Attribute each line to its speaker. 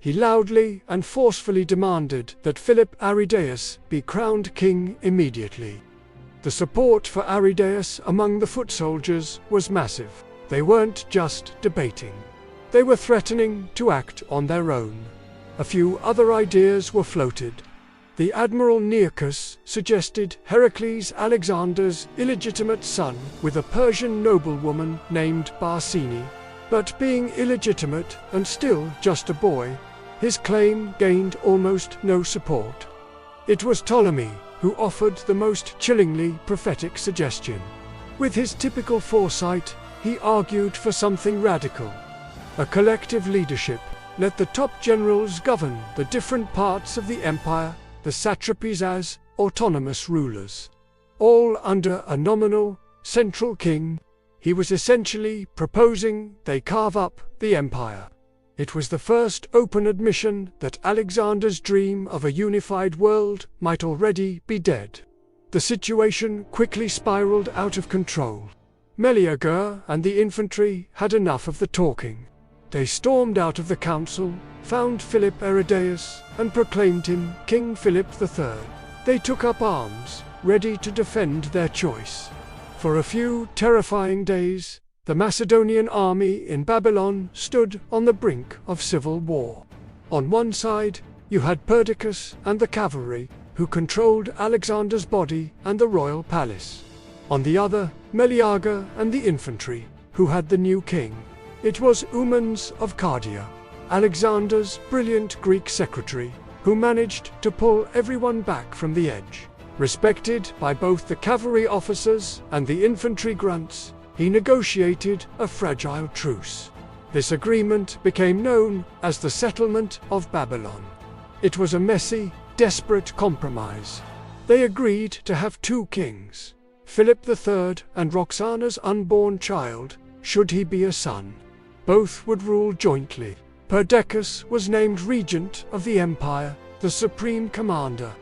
Speaker 1: He loudly and forcefully demanded that Philip Aridaeus be crowned king immediately. The support for Aridaeus among the foot soldiers was massive. They weren't just debating. They were threatening to act on their own. A few other ideas were floated. The Admiral Nearchus suggested Heracles Alexander's illegitimate son with a Persian noblewoman named Barsini, but being illegitimate and still just a boy, his claim gained almost no support. It was Ptolemy who offered the most chillingly prophetic suggestion. With his typical foresight, he argued for something radical. A collective leadership. Let the top generals govern the different parts of the empire, the satrapies as autonomous rulers, all under a nominal, central king. He was essentially proposing they carve up the empire. It was the first open admission that Alexander's dream of a unified world might already be dead. The situation quickly spiraled out of control. Meleager and the infantry had enough of the talking. They stormed out of the council, found Philip Aridaeus, and proclaimed him King Philip III. They took up arms, ready to defend their choice. For a few terrifying days, the Macedonian army in Babylon stood on the brink of civil war. On one side, you had Perdiccas and the cavalry, who controlled Alexander's body and the royal palace. On the other, Meleager and the infantry, who had the new king. It was Eumens of Cardia, Alexander's brilliant Greek secretary, who managed to pull everyone back from the edge. Respected by both the cavalry officers and the infantry grunts, he negotiated a fragile truce. This agreement became known as the Settlement of Babylon. It was a messy, desperate compromise. They agreed to have two kings, Philip III and Roxana's unborn child, should he be a son. Both would rule jointly. Perdiccas was named regent of the empire, the supreme commander.